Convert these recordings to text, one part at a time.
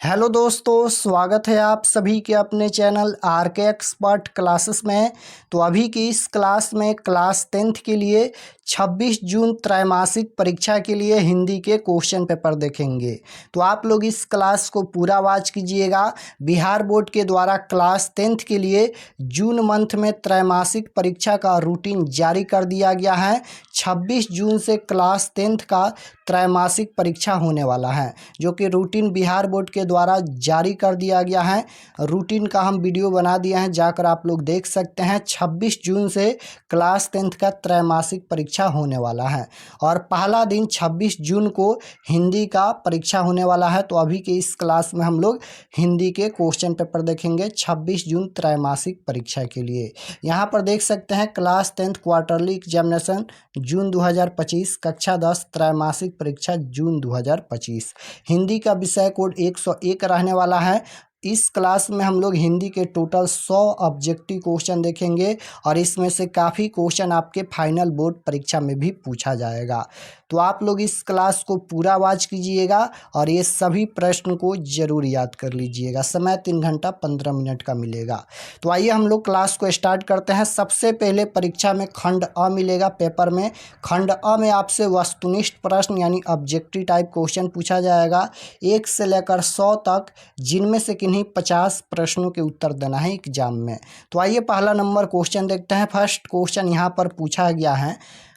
Hello दोस्तों, स्वागत है आप सभी के अपने चैनल आर के एक्सपर्ट क्लासेस में। तो अभी की इस क्लास में क्लास 10th के लिए 26 जून त्रैमासिक परीक्षा के लिए हिंदी के क्वेश्चन पेपर देखेंगे। तो आप लोग इस क्लास को पूरा वॉच कीजिएगा। बिहार बोर्ड के द्वारा क्लास 10th के लिए जून मंथ में त्रैमासिक परीक्षा का रूटीन जारी कर दिया गया है। 26 जून से क्लास 10th का त्रैमासिक परीक्षा होने वाला है, जो कि रूटीन बिहार बोर्ड के द्वारा जारी कर दिया गया है। रूटीन का हम वीडियो बना दिया है, जाकर आप लोग देख सकते हैं। 26 जून से क्लास 10th का त्रैमासिक परीक्षा होने वाला है और पहला दिन 26 जून को हिंदी का परीक्षा होने वाला है। तो अभी के इस क्लास में हम लोग हिंदी के क्वेश्चन पेपर देखेंगे 26 जून त्रैमासिक परीक्षा के लिए। यहाँ पर देख सकते हैं क्लास 10th क्वार्टरली एग्जामिनेशन जून 2025, कक्षा 10 त्रैमासिक परीक्षा जून 2025। हिंदी का विषय कोड 101 रहने वाला है। इस क्लास में हम लोग हिंदी के टोटल 100 ऑब्जेक्टिव क्वेश्चन देखेंगे और इसमें से काफ़ी क्वेश्चन आपके फाइनल बोर्ड परीक्षा में भी पूछा जाएगा। तो आप लोग इस क्लास को पूरा वॉच कीजिएगा और ये सभी प्रश्न को जरूर याद कर लीजिएगा। समय 3 घंटा 15 मिनट का मिलेगा। तो आइए हम लोग क्लास को स्टार्ट करते हैं। सबसे पहले परीक्षा में खंड अ मिलेगा। पेपर में खंड अ में आपसे वस्तुनिष्ठ प्रश्न यानी ऑब्जेक्टिव टाइप क्वेश्चन पूछा जाएगा 1 से लेकर 100 तक, जिनमें से किन्हीं 50 प्रश्नों के उत्तर देना है एग्जाम में। तो आइए पहला नंबर क्वेश्चन देखते हैं। फर्स्ट क्वेश्चन यहाँ पर पूछा गया है,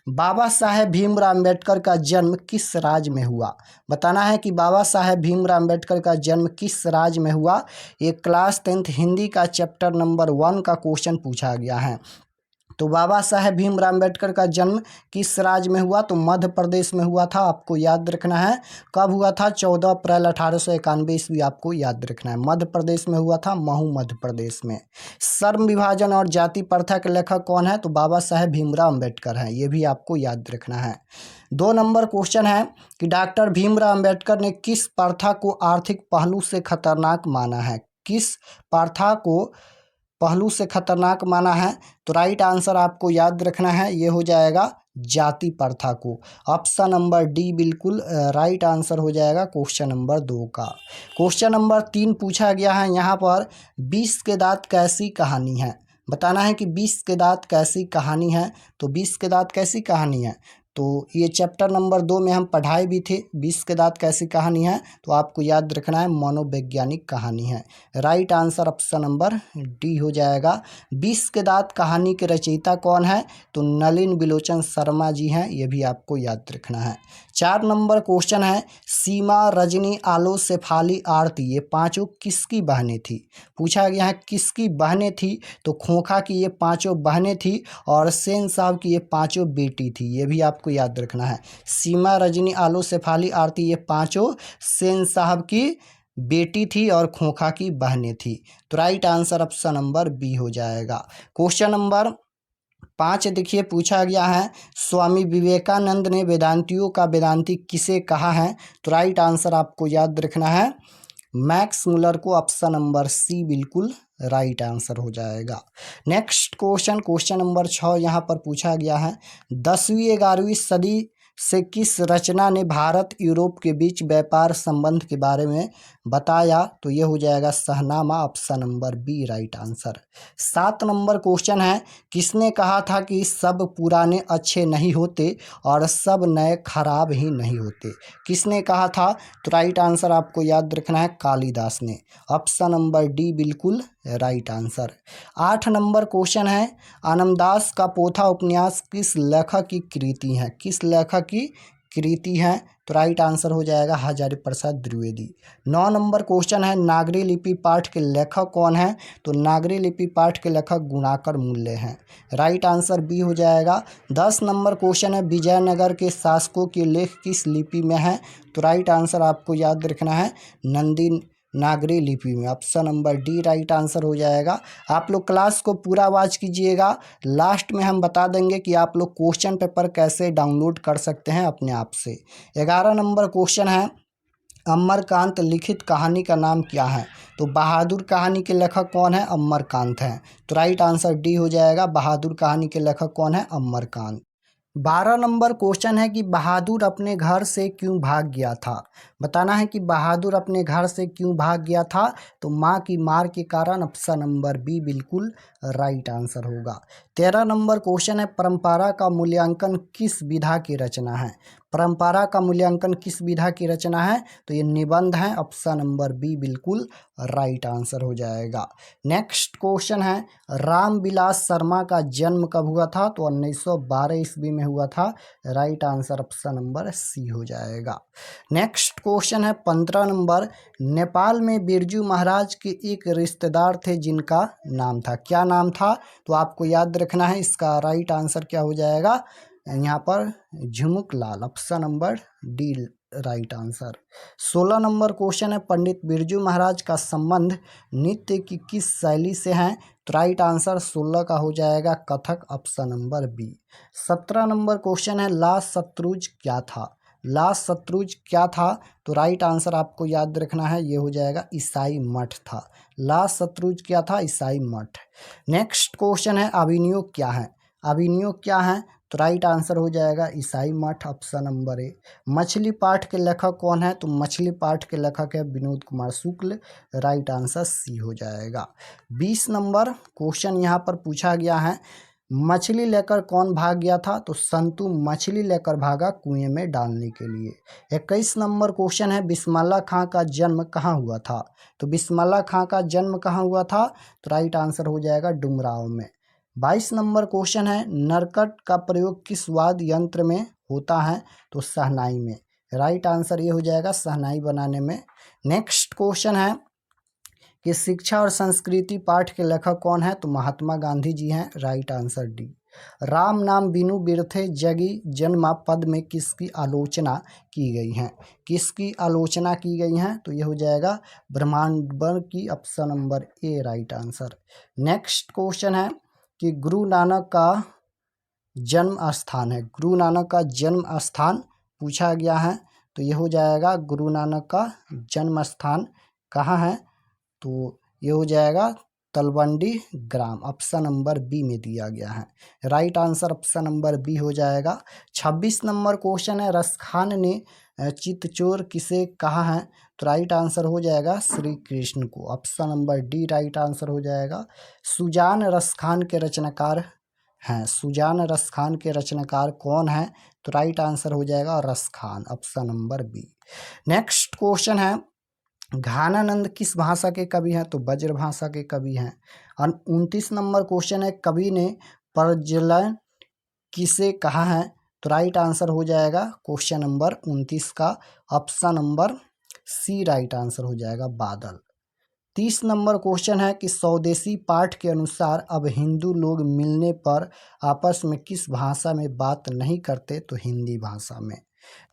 बाबा साहेब भीमराव अम्बेडकर का जन्म किस राज्य में हुआ। बताना है कि बाबा साहेब भीमराव अम्बेडकर का जन्म किस राज्य में हुआ। ये क्लास 10th हिंदी का चैप्टर नंबर 1 का क्वेश्चन पूछा गया है। तो बाबा साहेब भीमराव अम्बेडकर का जन्म किस राज्य में हुआ, तो मध्य प्रदेश में हुआ था। आपको याद रखना है कब हुआ था, 14 अप्रैल 1891 ईस्वी। आपको याद रखना है मध्य प्रदेश में हुआ था, महू मध्य प्रदेश में। श्रम विभाजन और जाति प्रथा के लेखक कौन है, तो बाबा साहेब भीमराव अम्बेडकर हैं। ये भी आपको याद रखना है। 2 नंबर क्वेश्चन है कि डॉक्टर भीमराव अम्बेडकर ने किस प्रथा को आर्थिक पहलू से खतरनाक माना है। किस प्रथा को पहलू से खतरनाक माना है, तो राइट आंसर आपको याद रखना है, ये हो जाएगा जाति प्रथा को। ऑप्शन नंबर डी बिल्कुल राइट आंसर हो जाएगा क्वेश्चन नंबर 2 का। क्वेश्चन नंबर 3 पूछा गया है यहाँ पर, 20 के दांत कैसी कहानी है। बताना है कि 20 के दांत कैसी कहानी है। तो 20 के दांत कैसी कहानी है, तो ये चैप्टर नंबर 2 में हम पढ़ाए भी थे। 20 के दांत कैसी कहानी है, तो आपको याद रखना है मनोवैज्ञानिक कहानी है। Right answer option number D हो जाएगा। 20 के दांत कहानी के रचयिता कौन है, तो नलिन बिलोचन शर्मा जी हैं। ये भी आपको याद रखना है। 4 नंबर क्वेश्चन है, सीमा, रजनी, आलो, शेफाली, आरती, ये पांचों किसकी बहनें थी। पूछा गया है किसकी बहनें थी, तो खोखा की ये पांचों बहनें थी और सेन साहब की ये पांचों बेटी थी। ये भी आपको याद रखना है। सीमा, रजनी, आलो, शेफाली, आरती, ये पांचों सेन साहब की बेटी थी और खोखा की बहनें थी। तो right answer option number B हो जाएगा। क्वेश्चन नंबर 5 देखिए पूछा गया है, स्वामी विवेकानंद ने वेदांतियों का वेदांती किसे कहा है। तो राइट आंसर आपको याद रखना है मैक्स मुलर को। ऑप्शन नंबर सी बिल्कुल राइट आंसर हो जाएगा। नेक्स्ट क्वेश्चन, क्वेश्चन नंबर 6 यहाँ पर पूछा गया है, 10वीं 11वीं सदी से किस रचना ने भारत यूरोप के बीच व्यापार संबंध के बारे में बताया। तो ये हो जाएगा Shahnama. Option number B right answer. 7 number question है, किसने कहा था कि सब पुराने अच्छे नहीं होते और सब नए खराब ही नहीं होते। किसने कहा था, तो राइट आंसर आपको याद रखना है कालिदास ने। ऑप्शन नंबर डी बिल्कुल राइट आंसर। 8 नंबर क्वेश्चन है, आनंददास का पोथा उपन्यास किस लेखक की कृति है। किस लेखक की कृति है, तो राइट आंसर हो जाएगा हजारी प्रसाद द्विवेदी। 9 नंबर क्वेश्चन है, नागरी लिपि पाठ के लेखक कौन है। तो नागरी लिपि पाठ के लेखक गुणाकर मूल्य हैं। राइट आंसर बी हो जाएगा। 10 नंबर क्वेश्चन है, विजयनगर के शासकों के लेख किस लिपि में है। तो राइट आंसर आपको याद रखना है नंदी नागरी लिपि में। Option number D right answer हो जाएगा। आप लोग क्लास को पूरा वॉच कीजिएगा। लास्ट में हम बता देंगे कि आप लोग क्वेश्चन पेपर कैसे डाउनलोड कर सकते हैं अपने आप से। 11 नंबर क्वेश्चन है, अमरकांत लिखित कहानी का नाम क्या है। तो बहादुर कहानी के लेखक कौन है, अमरकांत हैं। तो राइट आंसर डी हो जाएगा। बहादुर कहानी के लेखक कौन है, अमरकांत। 12 नंबर क्वेश्चन है कि बहादुर अपने घर से क्यों भाग गया था। बताना है कि बहादुर अपने घर से क्यों भाग गया था। तो माँ की मार के कारण, ऑप्शन नंबर बी बिल्कुल राइट आंसर होगा। 13 नंबर क्वेश्चन है परंपरा का मूल्यांकन किस विधा की रचना है। परंपरा का मूल्यांकन किस विधा की रचना है। तो ये निबंध है, ऑप्शन नंबर बी बिल्कुल राइट आंसर हो जाएगा। नेक्स्ट क्वेश्चन है रामविलास शर्मा का जन्म कब हुआ था। तो 1912 ईस्वी में हुआ था। Right answer option number C हो जाएगा। नेक्स्ट क्वेश्चन है 15 नंबर, नेपाल में बिरजू महाराज के एक रिश्तेदार थे जिनका नाम था। क्या नाम था। तो आपको याद रखना है, इसका राइट आंसर क्या हो जाएगा यहाँ पर, झुमुक लाल, option number D right answer. 16 number question है पंडित बिरजू महाराज का संबंध नृत्य की किस शैली से है। तो राइट आंसर 16 का हो जाएगा Kathak, option number B. 17 number question है लास्ट शत्रुज क्या था। लास्ट शत्रुज क्या था। तो राइट आंसर आपको याद रखना है, ये हो जाएगा ईसाई मठ था। लास्ट शत्रुज क्या था, ईसाई मठ। नेक्स्ट क्वेश्चन है अभिनयोग क्या है। अभिनयोग क्या है। तो राइट आंसर हो जाएगा ईसाई मठ, ऑप्शन नंबर ए। मछली पाठ के लेखक कौन है। तो मछली पाठ के लेखक है विनोद कुमार शुक्ल। राइट आंसर सी हो जाएगा। 20 नंबर क्वेश्चन यहाँ पर पूछा गया है मछली लेकर कौन भाग गया था। तो संतु मछली लेकर भागा कुएं में डालने के लिए। 21 नंबर क्वेश्चन है बिस्मिल्लाह खां का जन्म कहाँ हुआ था। तो बिस्मिल्लाह खां का जन्म कहाँ हुआ था। तो राइट आंसर हो जाएगा डुमराव में। 22 नंबर क्वेश्चन है नरकट का प्रयोग किस वाद्य यंत्र में होता है। तो शहनाई में। राइट आंसर ये हो जाएगा शहनाई बनाने में। नेक्स्ट क्वेश्चन है कि शिक्षा और संस्कृति पाठ के लेखक कौन है। तो महात्मा गांधी जी हैं। Right answer D. राम नाम बिनु बिरथे जगी जन्मा पद में किसकी आलोचना की गई है। किसकी आलोचना की गई है। तो ये हो जाएगा ब्रह्मांबर की, option number A right answer. Next question है कि गुरु नानक का जन्म स्थान है। गुरु नानक का जन्म स्थान पूछा गया है। तो ये हो जाएगा गुरु नानक का जन्म स्थान कहाँ है। तो ये हो जाएगा तलवंडी ग्राम, ऑप्शन नंबर बी में दिया गया है। Right answer option number B हो जाएगा। 26 नंबर क्वेश्चन है रसखान ने चितचोर किसे कहा है। तो राइट आंसर हो जाएगा श्री कृष्ण को, option number D right answer हो जाएगा। सुजान रसखान के रचनाकार हैं। सुजान रसखान के रचनाकार कौन है। तो राइट आंसर हो जाएगा Raskhan, option number B. Next question है घानानंद किस भाषा के कवि हैं। तो ब्रज भाषा के कवि हैं। और 29 नंबर क्वेश्चन है कवि ने प्रज्वलन किसे कहा है। तो राइट आंसर हो जाएगा क्वेश्चन नंबर 29 का, option number C right answer हो जाएगा बादल। 30 नंबर क्वेश्चन है कि स्वदेशी पाठ के अनुसार अब हिंदू लोग मिलने पर आपस में किस भाषा में बात नहीं करते। तो हिंदी भाषा में।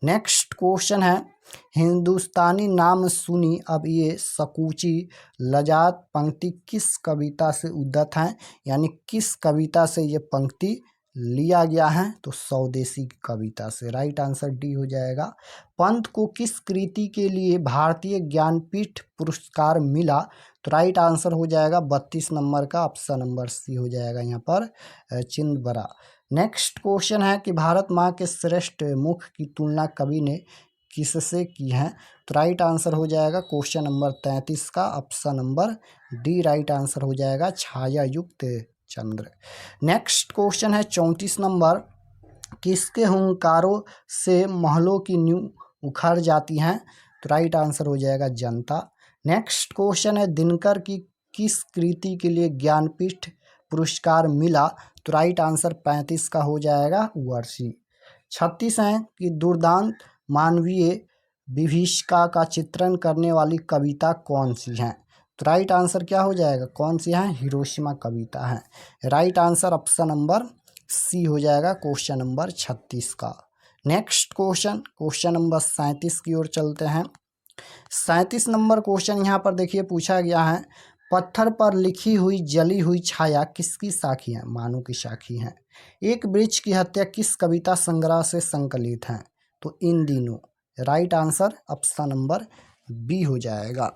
नेक्स्ट क्वेश्चन है हिंदुस्तानी नाम सुनी अब ये सकुची लजात पंक्ति किस कविता से उद्धत है। यानी किस कविता से ये पंक्ति लिया गया है। तो स्वदेशी कविता से। राइट आंसर डी हो जाएगा। पंत को किस कृति के लिए भारतीय ज्ञानपीठ पुरस्कार मिला। तो राइट आंसर हो जाएगा 32 नंबर का, ऑप्शन नंबर सी हो जाएगा यहाँ पर चिंदबरा। नेक्स्ट क्वेश्चन है कि भारत माँ के श्रेष्ठ मुख की तुलना कवि ने किससे की है। तो राइट आंसर हो जाएगा क्वेश्चन नंबर 33 का, option number D right answer हो जाएगा छाया युक्त चंद्र। नेक्स्ट क्वेश्चन है 34 नंबर, किसके हुंकारों से महलों की नींव उखड़ जाती हैं। तो राइट आंसर हो जाएगा जनता। नेक्स्ट क्वेश्चन है दिनकर की किस कृति के लिए ज्ञानपीठ पुरस्कार मिला। तो राइट आंसर 35 का हो जाएगा वर्षी। 36 है कि दुर्दांत मानवीय विभीषिका का चित्रण करने वाली कविता कौन सी है। तो राइट आंसर क्या हो जाएगा, कौन सी है, हिरोशिमा कविता है। Right answer option number C हो जाएगा क्वेश्चन नंबर 36 का। नेक्स्ट क्वेश्चन नंबर 37 की ओर चलते हैं। 37 नंबर क्वेश्चन यहाँ पर देखिए पूछा गया है पत्थर पर लिखी हुई जली हुई छाया किसकी साखी है। मानो की साखी है। एक वृक्ष की हत्या किस कविता संग्रह से संकलित है। तो इन दिनों। Right answer option number B हो जाएगा।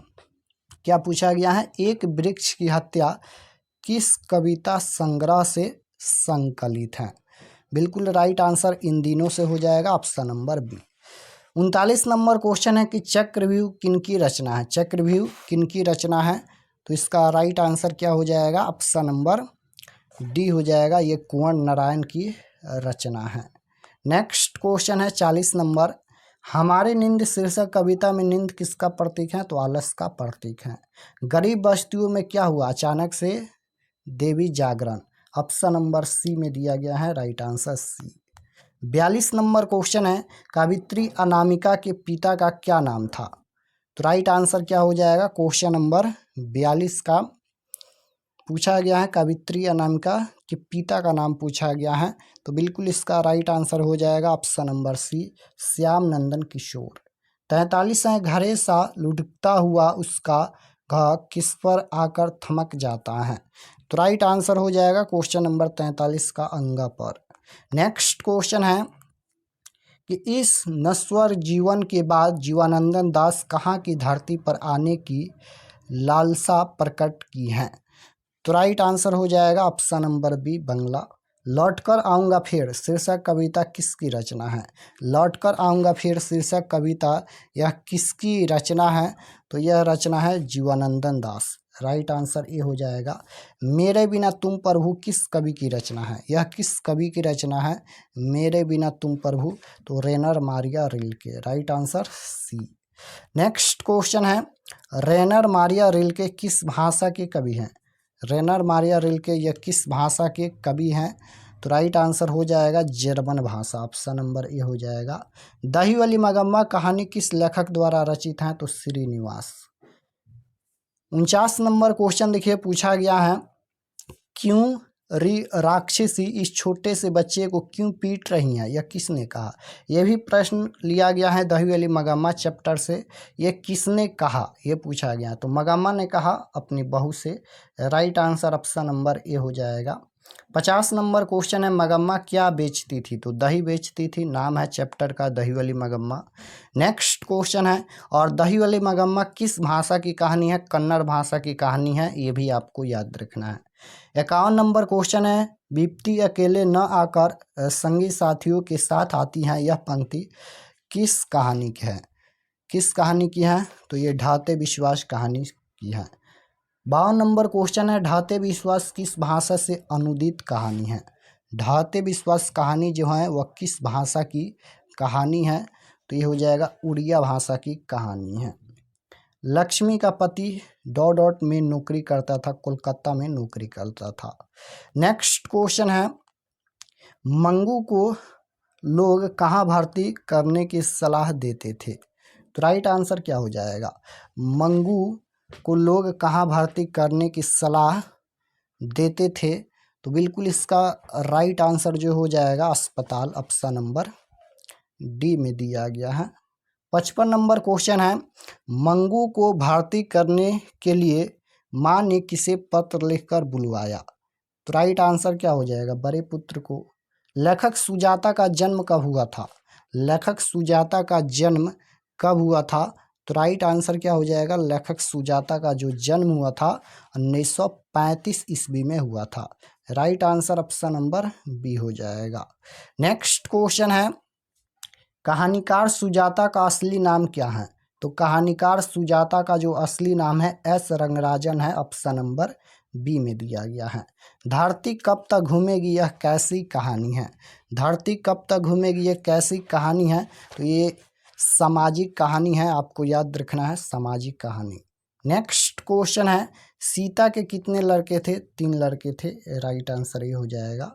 क्या पूछा गया है, एक वृक्ष की हत्या किस कविता संग्रह से संकलित है। बिल्कुल राइट आंसर इन दिनों से हो जाएगा option number B. 39 number question है कि चक्रव्यूह किनकी रचना है। चक्रव्यूह किनकी रचना है, तो इसका राइट आंसर क्या हो जाएगा, ऑप्शन नंबर डी हो जाएगा। ये कुंवर नारायण की रचना है। नेक्स्ट क्वेश्चन है 40 नंबर, हमारे नींद शीर्षक कविता में नींद किसका प्रतीक है, तो आलस का प्रतीक है। गरीब बस्तियों में क्या हुआ, अचानक से देवी जागरण। ऑप्शन नंबर सी में दिया गया है, right answer C. 42 number question है, कवित्री अनामिका के पिता का क्या नाम था, तो राइट आंसर क्या हो जाएगा, क्वेश्चन नंबर 42 का पूछा गया है, कवित्री अनामिका के पिता का नाम पूछा गया है, तो बिल्कुल इसका राइट आंसर हो जाएगा ऑप्शन नंबर सी, श्याम नंदन किशोर। 43 है, घरे सा लुढ़कता हुआ उसका घ किस पर आकर थमक जाता है, तो राइट आंसर हो जाएगा क्वेश्चन नंबर 43 का अंगा पर। नेक्स्ट क्वेश्चन है कि इस नश्वर जीवन के बाद जीवानंदन दास कहाँ की धरती पर आने की लालसा प्रकट की है, तो राइट आंसर हो जाएगा ऑप्शन नंबर बी, बंगला। लौटकर आऊँगा फिर शीर्षक कविता किसकी रचना है। लौटकर आऊँगा फिर शीर्षक कविता यह किसकी रचना है, तो यह रचना है जीवानंदन दास। राइट आंसर ये हो जाएगा। मेरे बिना तुम प्रभु किस कवि की रचना है, यह किस कवि की रचना है, मेरे बिना तुम प्रभु, तो Rainer Maria Rilke. Right answer C. Next question है, रेनर मारिया रिल्के किस भाषा के कवि हैं। रेनर मारिया रिल्के यह किस भाषा के कवि हैं, तो राइट आंसर हो जाएगा जर्मन भाषा। ऑप्शन नंबर ए हो जाएगा। दही वाली मगम्मा कहानी किस लेखक द्वारा रचित है, तो श्रीनिवास। 49 नंबर क्वेश्चन देखिए पूछा गया है, क्यों राक्षसी इस छोटे से बच्चे को क्यों पीट रही हैं, यह किसने कहा। यह भी प्रश्न लिया गया है दही वाली मगम्मा चैप्टर से। यह किसने कहा, यह पूछा गया, तो मगम्मा ने कहा अपनी बहू से। Right answer option number A हो जाएगा। 50 नंबर क्वेश्चन है, मगम्मा क्या बेचती थी, तो दही बेचती थी। नाम है चैप्टर का दही वाली मगम्मा। नेक्स्ट क्वेश्चन है, और दही वाली मगम्मा किस भाषा की कहानी है, कन्नड़ भाषा की कहानी है, ये भी आपको याद रखना है। 51 नंबर क्वेश्चन है, बिप्टी अकेले न आकर संगी साथियों के साथ आती हैं, यह पंक्ति किस कहानी की है, किस कहानी की है, तो ये ढाते विश्वास कहानी की है। 52 नंबर क्वेश्चन है, ढाते विश्वास किस भाषा से अनुदित कहानी है। ढाते विश्वास कहानी जो है वह किस भाषा की कहानी है, तो ये हो जाएगा उड़िया भाषा की कहानी है। लक्ष्मी का पति डॉट में नौकरी करता था, कोलकाता में नौकरी करता था। नेक्स्ट क्वेश्चन है, मंगू को लोग कहाँ भर्ती करने की सलाह देते थे, तो राइट आंसर क्या हो जाएगा, मंगू को लोग कहाँ भर्ती करने की सलाह देते थे, तो बिल्कुल इसका राइट आंसर जो हो जाएगा अस्पताल। ऑप्शन नंबर डी में दिया गया है। 55 नंबर क्वेश्चन है, मंगू को भर्ती करने के लिए माँ ने किसे पत्र लिखकर बुलवाया, तो राइट आंसर क्या हो जाएगा, बड़े पुत्र को। लेखक सुजाता का जन्म कब हुआ था, लेखक सुजाता का जन्म कब हुआ था, तो राइट आंसर क्या हो जाएगा, लेखक सुजाता का जो जन्म हुआ था 1935 ईस्वी में हुआ था। Right answer option number B हो जाएगा। नेक्स्ट क्वेश्चन है, कहानीकार सुजाता का असली नाम क्या है, तो कहानीकार सुजाता का जो असली नाम है एस रंगराजन है। ऑप्शन नंबर बी में दिया गया है। धरती कब तक घूमेगी यह कैसी कहानी है, धरती कब तक घूमेगी यह कैसी कहानी है, तो ये सामाजिक कहानी है, आपको याद रखना है सामाजिक कहानी। नेक्स्ट क्वेश्चन है, सीता के कितने लड़के थे, 3 लड़के थे। राइट आंसर ये हो जाएगा।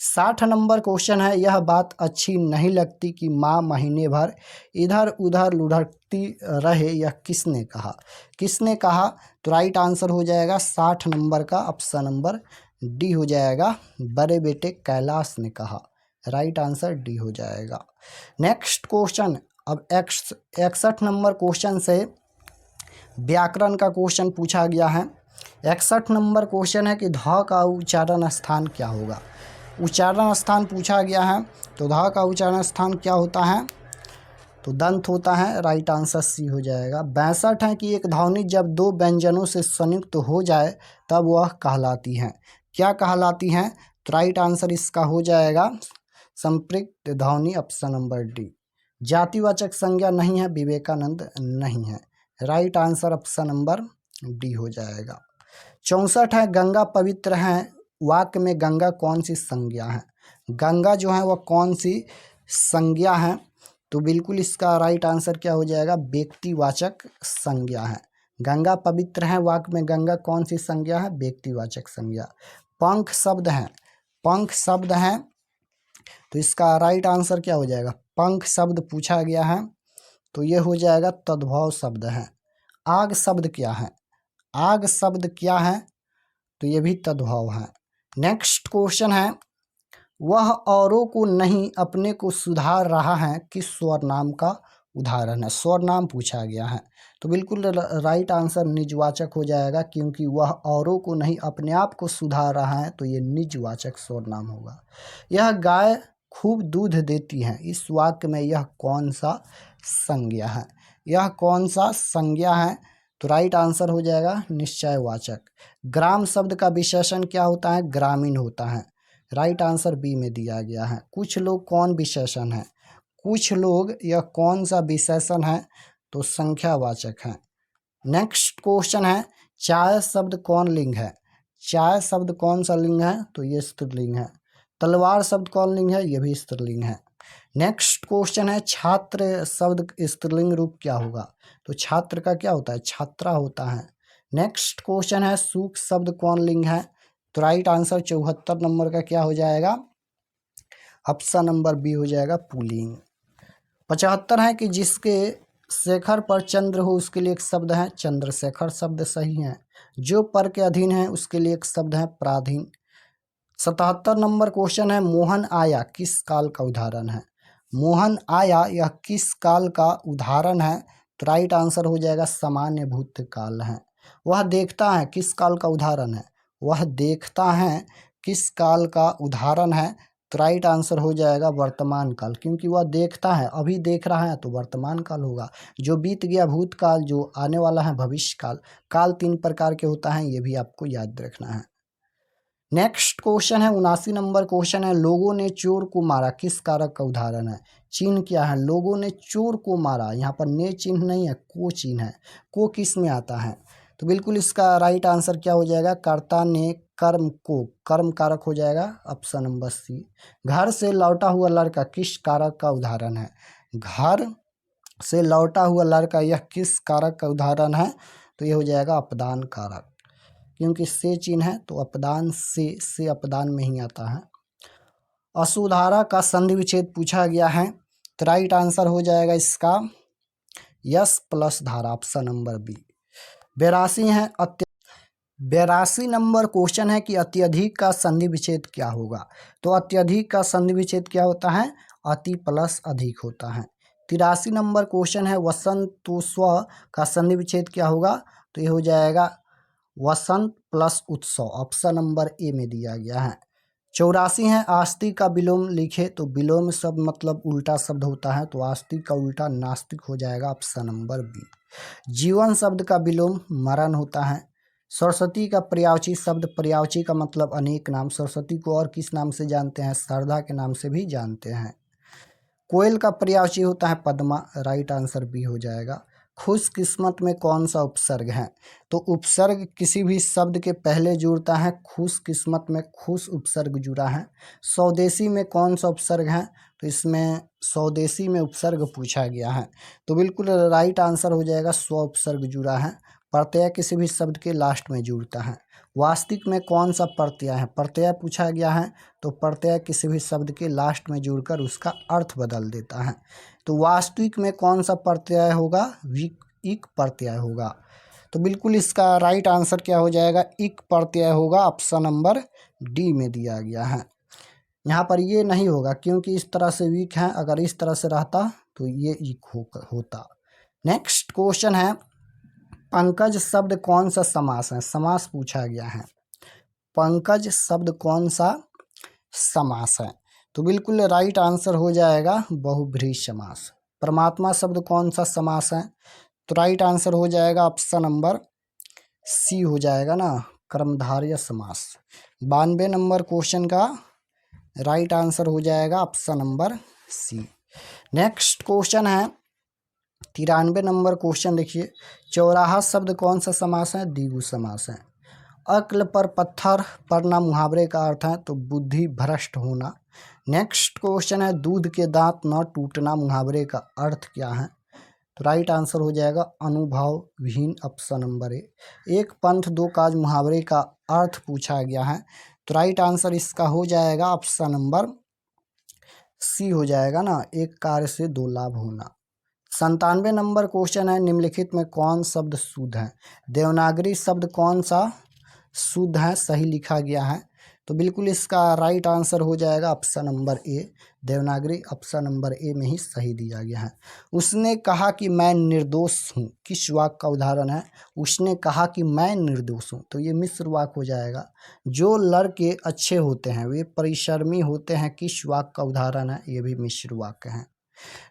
60 नंबर क्वेश्चन है, यह बात अच्छी नहीं लगती कि माँ महीने भर इधर उधर लुढ़कती रहे, यह किसने कहा, किसने कहा, तो राइट आंसर हो जाएगा 60 नंबर का ऑप्शन नंबर डी हो जाएगा, बड़े बेटे कैलाश ने कहा। राइट आंसर डी हो जाएगा। नेक्स्ट क्वेश्चन, अब 61 नंबर क्वेश्चन से व्याकरण का क्वेश्चन पूछा गया है। 61 नंबर क्वेश्चन है कि ध का उच्चारण स्थान क्या होगा, उच्चारण स्थान पूछा गया है, तो ध का उच्चारण स्थान क्या होता है, तो दंत होता है। राइट आंसर सी हो जाएगा। 62 है कि एक ध्वनि जब 2 व्यंजनों से संयुक्त हो जाए तब वह कहलाती है, क्या कहलाती हैं, तो राइट आंसर इसका हो जाएगा संपृक्त ध्वनि ऑप्शन नंबर डी। जातिवाचक संज्ञा नहीं है, विवेकानंद नहीं है। Right answer option number D हो जाएगा। 64 है, गंगा पवित्र है, वाक्य में गंगा कौन सी संज्ञा है? गंगा जो है वह कौन सी संज्ञा है? तो बिल्कुल इसका राइट आंसर क्या हो जाएगा? व्यक्तिवाचक संज्ञा है। गंगा पवित्र है, वाक्य में गंगा कौन सी संज्ञा है? व्यक्तिवाचक संज्ञा। पंख शब्द है, पंख शब्द है, तो इसका राइट आंसर क्या हो जाएगा? पंख शब्द पूछा गया है तो ये हो जाएगा तद्भव शब्द है। आग शब्द क्या है? आग शब्द क्या है? तो ये भी तद्भव है। नेक्स्ट क्वेश्चन है, वह औरों को नहीं अपने को सुधार रहा है, किस स्वरनाम का उदाहरण है? स्वरनाम पूछा गया है तो बिल्कुल राइट आंसर निजवाचक हो जाएगा, क्योंकि वह औरों को नहीं अपने आप को सुधार रहा है तो ये निजवाचक स्वरनाम होगा। यह गाय खूब दूध देती है, इस वाक्य में यह कौन सा संज्ञा है? यह कौन सा संज्ञा है? तो राइट आंसर हो जाएगा निश्चयवाचक। ग्राम शब्द का विशेषण क्या होता है? ग्रामीण होता है। राइट आंसर बी में दिया गया है। कुछ लोग कौन विशेषण है? कुछ लोग, यह कौन सा विशेषण है? तो संख्यावाचक है। नेक्स्ट क्वेश्चन है, चाय शब्द कौन लिंग है? चाय शब्द कौन सा लिंग है? तो ये स्त्रीलिंग है। तलवार शब्द कौन लिंग है? ये भी स्त्रीलिंग है। नेक्स्ट क्वेश्चन है, छात्र शब्द स्त्रीलिंग रूप क्या होगा? तो छात्र का क्या होता है? छात्रा होता है। नेक्स्ट क्वेश्चन है, सूख शब्द कौन लिंग है? तो राइट आंसर 74 नंबर का क्या हो जाएगा? ऑप्शन नंबर बी हो जाएगा पुल्लिंग। 75 है कि जिसके शेखर पर चंद्र हो उसके लिए एक शब्द है चंद्रशेखर शब्द सही है। जो पर के अधीन है उसके लिए एक शब्द है पराधीन। 77 नंबर क्वेश्चन है, मोहन आया किस काल का उदाहरण है? मोहन आया यह किस काल का उदाहरण है? तो राइट आंसर हो जाएगा सामान्य भूतकाल है। वह देखता है किस काल का उदाहरण है? वह देखता है किस काल का उदाहरण है? तो राइट आंसर हो जाएगा वर्तमान काल, क्योंकि वह देखता है, अभी देख रहा है तो वर्तमान काल होगा। जो बीत गया भूतकाल, जो आने वाला है भविष्य काल। काल 3 प्रकार के होता है, ये भी आपको याद रखना है। नेक्स्ट क्वेश्चन है 79 नंबर क्वेश्चन है, लोगों ने चोर को मारा किस कारक का उदाहरण है? चिन्ह क्या है? लोगों ने चोर को मारा, यहाँ पर ने चिन्ह नहीं है, को चिन्ह है। को किस में आता है? तो बिल्कुल इसका राइट आंसर क्या हो जाएगा? कर्ता ने कर्म को, कर्म कारक हो जाएगा ऑप्शन नंबर सी। घर से लौटा हुआ लड़का किस कारक का उदाहरण है? घर से लौटा हुआ लड़का यह किस कारक का उदाहरण है? तो ये हो जाएगा अपदान कारक, क्योंकि से चिन्ह है तो अपदान से अपदान में ही आता है। असुधारा का संधि विच्छेद पूछा गया है तो राइट आंसर हो जाएगा इसका यस प्लस धारा option number B. 82 number question है कि अत्यधिक का संधि विच्छेद क्या होगा? तो अत्यधिक का संधि विच्छेद क्या होता है? अति प्लस अधिक होता है। 83 नंबर क्वेश्चन है, वसंतोत्सव का संधि विच्छेद क्या होगा? तो ये हो जाएगा वसंत प्लस उत्सव, ऑप्शन नंबर ए में दिया गया है। 84 है, आस्तिक का विलोम लिखे तो विलोम शब्द मतलब उल्टा शब्द होता है, तो आस्तिक का उल्टा नास्तिक हो जाएगा ऑप्शन नंबर बी। जीवन शब्द का विलोम मरण होता है। सरस्वती का पर्यायवाची शब्द, पर्यायवाची का मतलब अनेक नाम, सरस्वती को और किस नाम से जानते हैं? शारदा के नाम से भी जानते हैं। कोयल का पर्यायवाची होता है पद्मा, राइट आंसर बी हो जाएगा। खुश किस्मत में कौन सा उपसर्ग है? तो उपसर्ग किसी भी शब्द के पहले जुड़ता है, खुश किस्मत में खुश उपसर्ग जुड़ा है। स्वदेशी में कौन सा उपसर्ग है? तो इसमें स्वदेशी में उपसर्ग पूछा गया है, तो बिल्कुल राइट आंसर हो जाएगा स्व उपसर्ग जुड़ा है। प्रत्यय किसी भी शब्द के लास्ट में जुड़ता है। वास्तविक में कौन सा प्रत्यय है? प्रत्यय पूछा गया है तो प्रत्यय किसी भी शब्द के लास्ट में जुड़कर उसका अर्थ बदल देता है। तो वास्तविक में कौन सा प्रत्यय होगा? इक प्रत्यय होगा। तो बिल्कुल इसका राइट आंसर क्या हो जाएगा? इक प्रत्यय होगा, ऑप्शन नंबर डी में दिया गया है। यहाँ पर ये नहीं होगा क्योंकि इस तरह से वीक है, अगर इस तरह से रहता तो ये इक होता। नेक्स्ट क्वेश्चन है, पंकज शब्द कौन सा समास है? समास पूछा गया है। पंकज शब्द कौन सा समास है? तो बिल्कुल राइट आंसर हो जाएगा बहुब्रीहि समास। परमात्मा शब्द कौन सा समास है? तो राइट आंसर हो जाएगा ऑप्शन नंबर सी हो जाएगा ना, कर्मधारय समास। 92 नंबर क्वेश्चन का राइट आंसर हो जाएगा option number C. Next question है 93 नंबर क्वेश्चन देखिए, चौराहा शब्द कौन सा समास है? द्विगु समास है। अक्ल पर पत्थर पड़ना मुहावरे का अर्थ है तो बुद्धि भ्रष्ट होना। नेक्स्ट क्वेश्चन है दूध के दांत न टूटना मुहावरे का अर्थ क्या है? तो राइट आंसर हो जाएगा अनुभव विहीन, ऑप्शन नंबर ए। एक पंथ दो काज मुहावरे का अर्थ पूछा गया है तो राइट आंसर इसका हो जाएगा ऑप्शन नंबर सी हो जाएगा ना, एक कार्य से दो लाभ होना। 97 नंबर क्वेश्चन है निम्नलिखित में कौन शब्द शुद्ध है? देवनागरी शब्द कौन सा शुद्ध है, सही लिखा गया है? तो बिल्कुल इसका राइट आंसर हो जाएगा option number A, Devanagari option number A में ही सही दिया गया है। उसने कहा कि मैं निर्दोष हूँ, किस वाक्य का उदाहरण है? उसने कहा कि मैं निर्दोष हूँ, तो ये मिश्र वाक्य हो जाएगा। जो लड़के अच्छे होते हैं वे परिश्रमी होते हैं, किस वाक्य का उदाहरण है? ये भी मिश्र वाक्य है।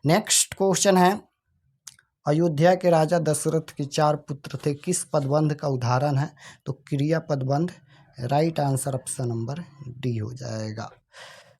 नेक्स्ट क्वेश्चन है अयोध्या के राजा दशरथ के 4 पुत्र थे, किस पदबंध का उदाहरण है? तो क्रिया पदबंध, right answer option number D हो जाएगा।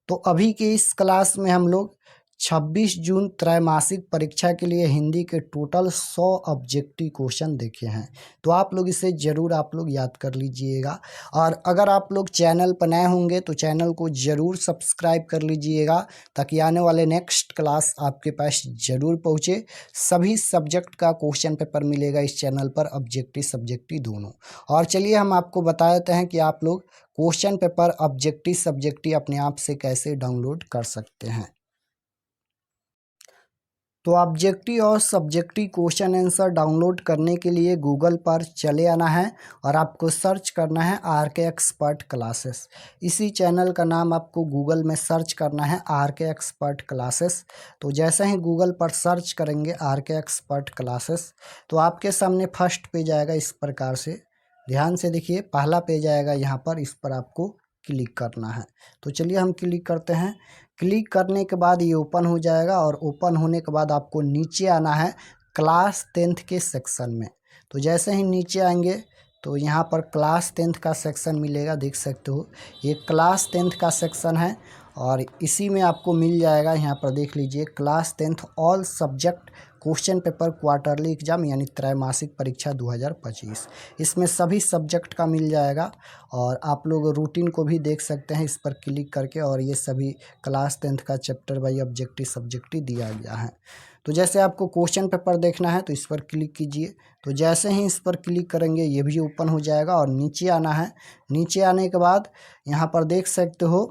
तो अभी के इस क्लास में हम लोग 26 जून त्रैमासिक परीक्षा के लिए हिंदी के टोटल 100 ऑब्जेक्टिव क्वेश्चन देखे हैं, तो आप लोग इसे ज़रूर आप लोग याद कर लीजिएगा। और अगर आप लोग चैनल पर नए होंगे तो चैनल को ज़रूर सब्सक्राइब कर लीजिएगा ताकि आने वाले नेक्स्ट क्लास आपके पास ज़रूर पहुँचे। सभी सब्जेक्ट का क्वेश्चन पेपर मिलेगा इस चैनल पर, ऑब्जेक्टिव सब्जेक्टिव दोनों। और चलिए हम आपको बता देते हैं कि आप लोग क्वेश्चन पेपर ऑब्जेक्टिव सब्जेक्टिव अपने आप से कैसे डाउनलोड कर सकते हैं। तो ऑब्जेक्टिव और सब्जेक्टिव क्वेश्चन आंसर डाउनलोड करने के लिए गूगल पर चले आना है और आपको सर्च करना है RK एक्सपर्ट क्लासेस। इसी चैनल का नाम आपको गूगल में सर्च करना है RK एक्सपर्ट क्लासेस। तो जैसे ही गूगल पर सर्च करेंगे RK एक्सपर्ट क्लासेस तो आपके सामने फर्स्ट पेज आएगा इस प्रकार से। ध्यान से देखिए, पहला पेज आएगा यहाँ पर, इस पर आपको क्लिक करना है। तो चलिए हम क्लिक करते हैं। क्लिक करने के बाद ये ओपन हो जाएगा और ओपन होने के बाद आपको नीचे आना है क्लास 10th के सेक्शन में। तो जैसे ही नीचे आएंगे तो यहाँ पर क्लास 10th का सेक्शन मिलेगा, देख सकते हो ये क्लास 10th का सेक्शन है और इसी में आपको मिल जाएगा। यहाँ पर देख लीजिए class 10th all subject question paper quarterly exam यानी त्रैमासिक परीक्षा 2025, इसमें सभी सब्जेक्ट का मिल जाएगा। और आप लोग रूटीन को भी देख सकते हैं इस पर क्लिक करके, और ये सभी क्लास 10th का चैप्टर बाई ऑब्जेक्टिव सब्जेक्टिव दिया गया है। तो जैसे आपको क्वेश्चन पेपर देखना है तो इस पर क्लिक कीजिए। तो जैसे ही इस पर क्लिक करेंगे ये भी ओपन हो जाएगा और नीचे आना है। नीचे आने के बाद यहाँ पर देख सकते हो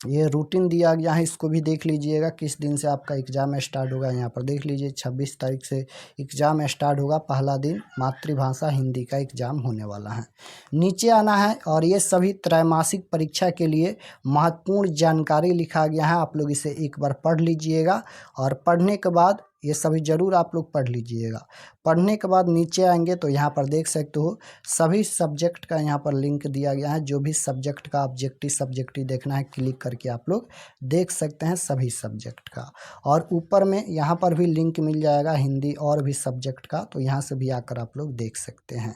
ये रूटीन दिया गया है, इसको भी देख लीजिएगा किस दिन से आपका एग्ज़ाम स्टार्ट होगा। यहाँ पर देख लीजिए 26 तारीख से एग्ज़ाम स्टार्ट होगा, पहला दिन मातृभाषा हिंदी का एग्ज़ाम होने वाला है। नीचे आना है और ये सभी त्रैमासिक परीक्षा के लिए महत्वपूर्ण जानकारी लिखा गया है, आप लोग इसे एक बार पढ़ लीजिएगा। और पढ़ने के बाद ये सभी ज़रूर आप लोग पढ़ लीजिएगा। पढ़ने के बाद नीचे आएंगे तो यहाँ पर देख सकते हो सभी सब्जेक्ट का यहाँ पर लिंक दिया गया है। जो भी सब्जेक्ट का ऑब्जेक्टिव सब्जेक्टिव देखना है क्लिक करके आप लोग देख सकते हैं सभी सब्जेक्ट का। और ऊपर में यहाँ पर भी लिंक मिल जाएगा हिंदी और भी सब्जेक्ट का, तो यहाँ से भी आकर आप लोग देख सकते हैं।